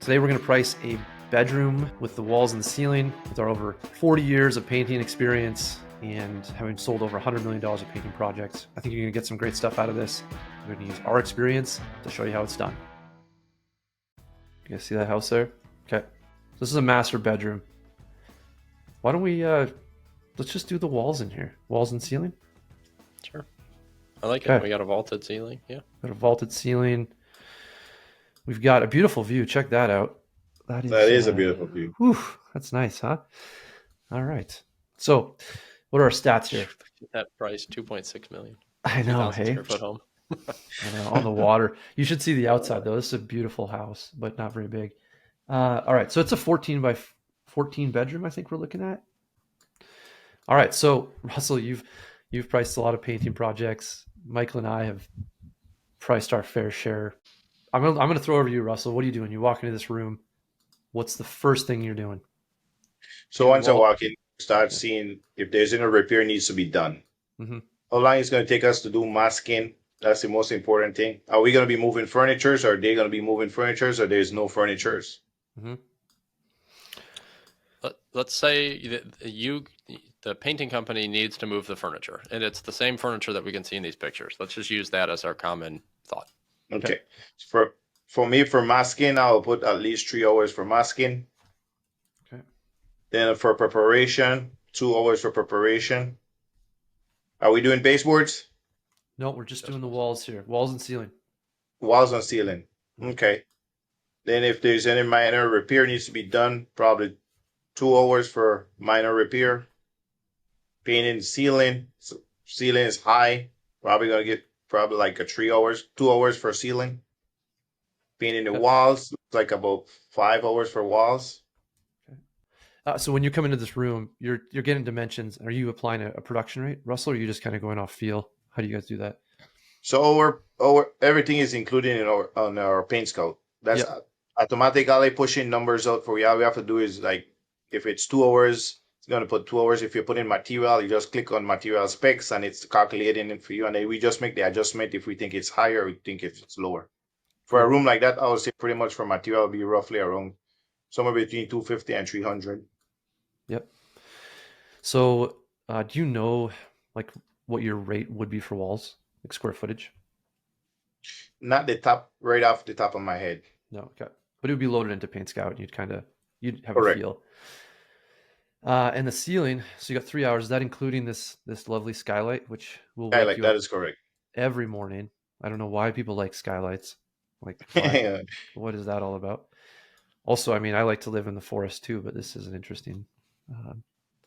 Today we're going to price a bedroom with the walls and the ceiling. With our over 40 years of painting experience and having sold over $100 million of painting projects, I think you're going to get some great stuff out of this. We're going to use our experience to show you how it's done. You guys see that house there? Okay. This is a master bedroom. Why don't we, let's just do the walls in here. Walls and ceiling? Sure. I like it. We got a vaulted ceiling. Yeah. Got a vaulted ceiling. We've got a beautiful view. Check that out. That is a beautiful view. Whew, that's nice, huh? All right. So, what are our stats here? That price, $2.6 million. I know, hey. Square foot home. I know, on the water. You should see the outside though. This is a beautiful house, but not very big. All right, so it's a 14 by 14 bedroom. I think we're looking at. All right, so Russell, you've priced a lot of painting projects. Michael and I have priced our fair share. I'm gonna throw over to you, Russell. What are you doing? You walk into this room. What's the first thing you're doing? So once I walk in, start seeing if there's any repair needs to be done. Mm-hmm. How long it's going to take us to do masking? That's the most important thing. Are we going to be moving furnitures? Or are they going to be moving furnitures? Or there's no furnitures? Mm-hmm. Let's say that the painting company needs to move the furniture, and it's the same furniture that we can see in these pictures. Let's just use that as our common thought. Okay. For me, for masking, I'll put at least 3 hours for masking. Okay. Then for preparation, 2 hours for preparation. Are we doing baseboards? No, we're just doing the walls here. Walls and ceiling. Walls and ceiling. Okay. Then if there's any minor repair needs to be done, probably 2 hours for minor repair. Painting ceiling. So ceiling is high. Probably going to get like 3 hours, 2 hours for ceiling. Painting the walls, like about 5 hours for walls. Okay. So when you come into this room, you're getting dimensions. Are you applying a production rate, Russell, or are you just kind of going off feel? How do you guys do that? So our everything is included in our PaintScout. That's automatically pushing numbers out for you. All we have to do is, like, if it's 2 hours, it's going to put 2 hours. If you put in material, you just click on material specs and it's calculating it for you. And then we just make the adjustment if we think it's higher or we think if it's lower. For a room like that, I would say pretty much for material will be roughly around somewhere between 250 and 300. Yep. So do you know like what your rate would be for walls, like square footage? Not right off the top of my head. No, okay. But it would be loaded into PaintScout and you'd have Correct. a feel. And the ceiling, so you got 3 hours. Is that including this lovely skylight, which will wake you that up is correct. every morning? I don't know why people like skylights. Like, what is that all about? Also, I mean, I like to live in the forest too, but this is an interesting.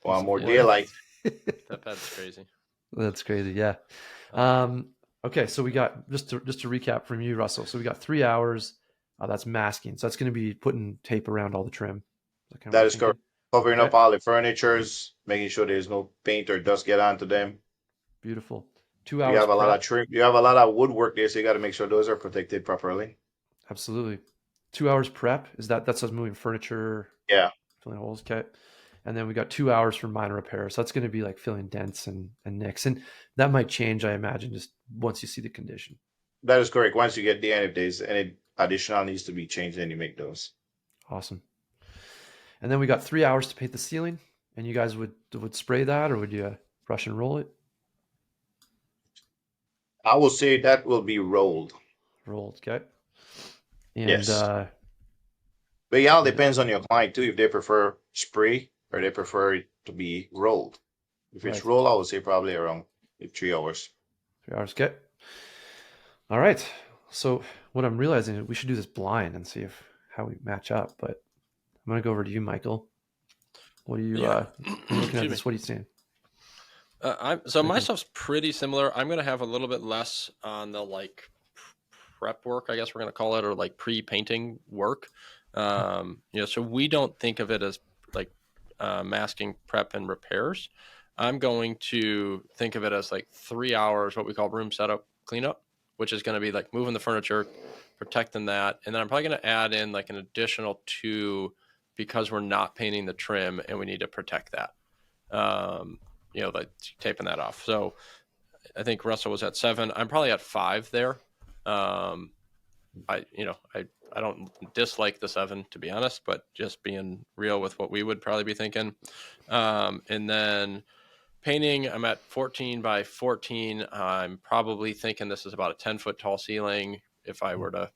More daylight. That's crazy. That's crazy, yeah. Okay, so we got just to recap from you, Russell. So we got 3 hours. That's masking. So that's going to be putting tape around all the trim. That is correct. Covering up all the furnitures, making sure there's no paint or dust get onto them. Beautiful. 2 hours. You have a lot of trim. You have a lot of woodwork there, so you got to make sure those are protected properly. Absolutely. 2 hours prep. That's us moving furniture? Yeah. Filling holes. Okay. And then we got 2 hours for minor repairs. So that's going to be like filling dents and nicks. And that might change, I imagine, just once you see the condition. That is correct. Once you get there, and if there's any additional needs to be changed, then you make those. Awesome. And then we got 3 hours to paint the ceiling. And you guys would spray that, or would you brush and roll it? I will say that will be rolled. Rolled, okay. And, yes. But it all depends on your client too, if they prefer spray or they prefer it to be rolled. If it's rolled, I would say probably around 3 hours. 3 hours, okay. All right. So what I'm realizing is we should do this blind and see how we match up. But I'm going to go over to you, Michael. What are you looking at this? What are you seeing? So my stuff's pretty similar. I'm going to have a little bit less on the like prep work, I guess we're going to call it, or like pre-painting work. So we don't think of it as like masking, prep, and repairs. I'm going to think of it as like 3 hours, what we call room setup cleanup, which is going to be like moving the furniture, protecting that. And then I'm probably going to add in like an additional 2 because we're not painting the trim and we need to protect that. Like taping that off. So I think Russell was at 7. I'm probably at 5 there. I I don't dislike the 7, to be honest, but just being real with what we would probably be thinking. And then painting, I'm at 14 by 14. I'm probably thinking this is about a 10-foot tall ceiling if I were to,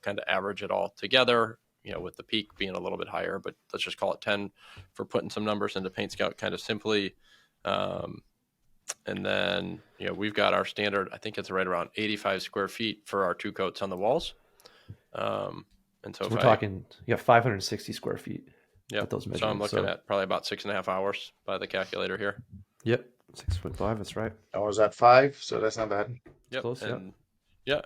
kind of average it all together, with the peak being a little bit higher, but let's just call it 10 for putting some numbers into PaintScout kind of simply. And then, we've got our standard, I think it's right around 85 square feet for our 2 coats on the walls. And so we're talking, 560 square feet. Yeah. Those So I'm looking at probably about 6.5 hours by the calculator here. Yep. 6'5". That's right. I was at 5, so that's not bad. Yep. Close, and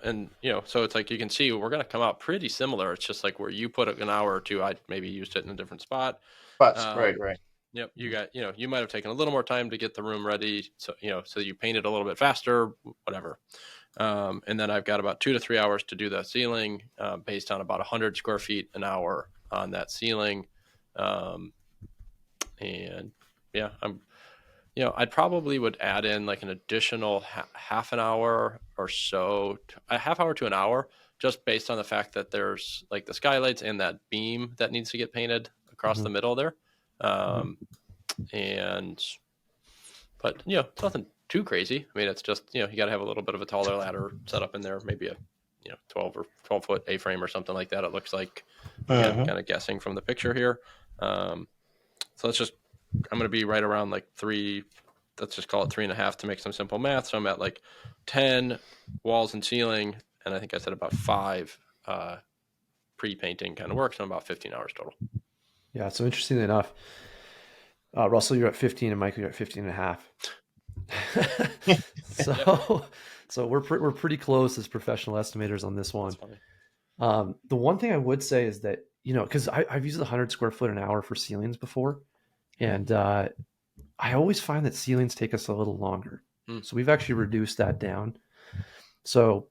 and so it's like you can see we're going to come out pretty similar. It's just like where you put an hour or two, I maybe used it in a different spot. But right. Yep. You got, you might have taken a little more time to get the room ready. So, so you painted a little bit faster, whatever. And then I've got about 2 to 3 hours to do the ceiling, based on about 100 square feet an hour on that ceiling. And yeah, I probably would add in like an additional half an hour or so, a half hour to an hour, just based on the fact that there's like the skylights and that beam that needs to get painted across the middle there. But it's nothing too crazy. I mean, it's just, you got to have a little bit of a taller ladder set up in there, maybe a, 12 foot A-frame or something like that. It looks like, kind of guessing from the picture here. So I'm going to be right around like 3, let's just call it 3.5 to make some simple math. So I'm at like 10 walls and ceiling. And I think I said about 5, pre-painting kind of work. So I'm about 15 hours total. Yeah. So interestingly enough, Russell, you're at 15 and Michael, you're at 15 and a half. So we're pretty close as professional estimators on this one. The one thing I would say is that, because I've used 100 square foot an hour for ceilings before, and I always find that ceilings take us a little longer. So we've actually reduced that down. So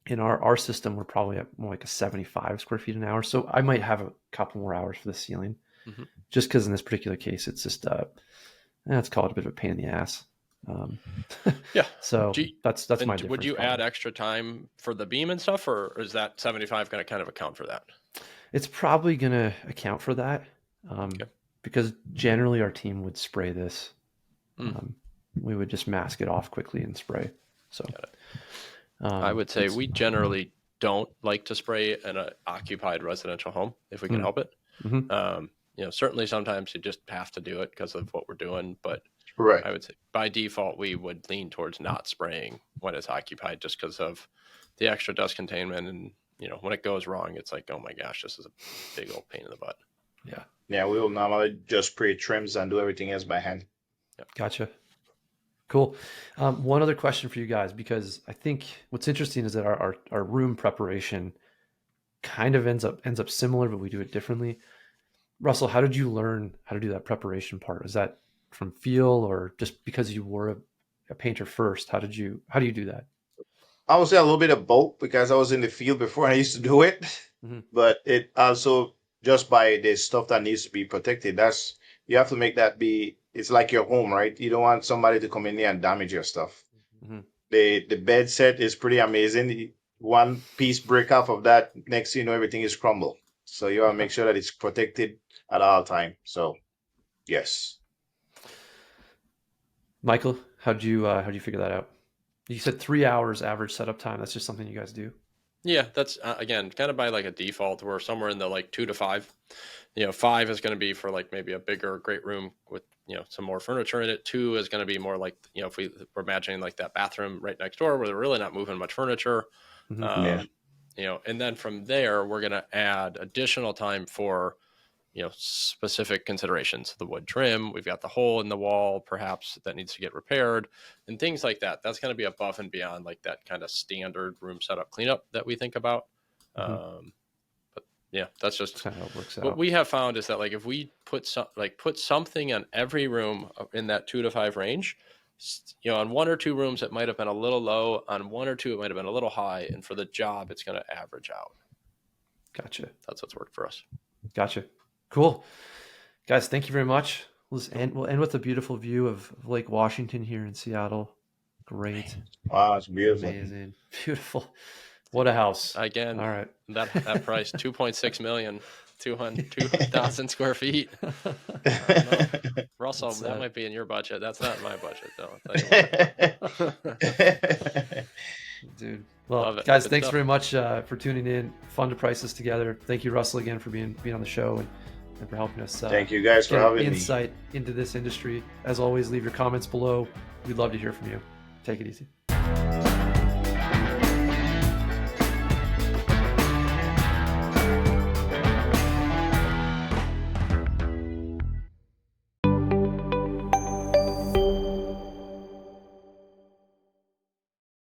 in our system, we're probably at more like a 75 square feet an hour. So I might have a couple more hours for the ceiling, just because in this particular case, it's just let's call it a bit of a pain in the ass. Yeah. So that's my difference. Would you add extra time for the beam and stuff, or is that 75 going to kind of account for that? It's probably going to account for that, because generally our team would spray this. We would just mask it off quickly and spray. So I would say we generally don't like to spray in an occupied residential home if we can help it. Certainly sometimes you just have to do it because of what we're doing, but right. I would say by default, we would lean towards not spraying when it's occupied just because of the extra dust containment. And, when it goes wrong, it's like, oh my gosh, this is a big old pain in the butt. Yeah. Yeah. We will normally just spray trims and do everything else by hand. Yep. Gotcha. Cool. One other question for you guys, because I think what's interesting is that our room preparation kind of ends up similar, but we do it differently. Russell, how did you learn how to do that preparation part? Was that from feel, or just because you were a painter first? How do you do that? I would say a little bit of both, because I was in the field before and I used to do it, but it also just by the stuff that needs to be protected. You have to make that it's like your home, right? You don't want somebody to come in there and damage your stuff. The bed set is pretty amazing. One piece break off of that, next thing you know, everything is crumbled. So you want to make sure that it's protected at all time. So yes. Michael, how'd you figure that out? You said 3 hours average setup time. That's just something you guys do? Yeah, that's again kind of by like a default. We're somewhere in the like 2 to 5. 5 is going to be for like maybe a bigger great room with some more furniture in it. 2 is going to be more like if we're imagining like that bathroom right next door where they're really not moving much furniture. And then from there we're going to add additional time for specific considerations. The wood trim, we've got the hole in the wall perhaps that needs to get repaired and things like that. That's going to be above and beyond like that kind of standard room setup cleanup that we think about. But yeah, that's just kind of how it works out. What we have found is that like if we put something on every room in that 2 to 5 range, on 1 or 2 rooms it might have been a little low, on 1 or 2 it might have been a little high, and for the job it's going to average out. Gotcha. That's what's worked for us. Gotcha. Cool. Guys, thank you very much. We'll end with a beautiful view of Lake Washington here in Seattle. Great. Wow, it's beautiful. Amazing. Beautiful. What a house. Again, all right. That price, 2.6 million, 2,000 square feet. I don't know. Russell, that might be in your budget. That's not in my budget, though. I'll tell you what. Dude. Well, guys, thanks very much for tuning in. Fun to price this together. Thank you, Russell, again for being on the show and for helping us. Thank you guys for having insight into this industry. As always, leave your comments below. We'd love to hear from you. Take it easy.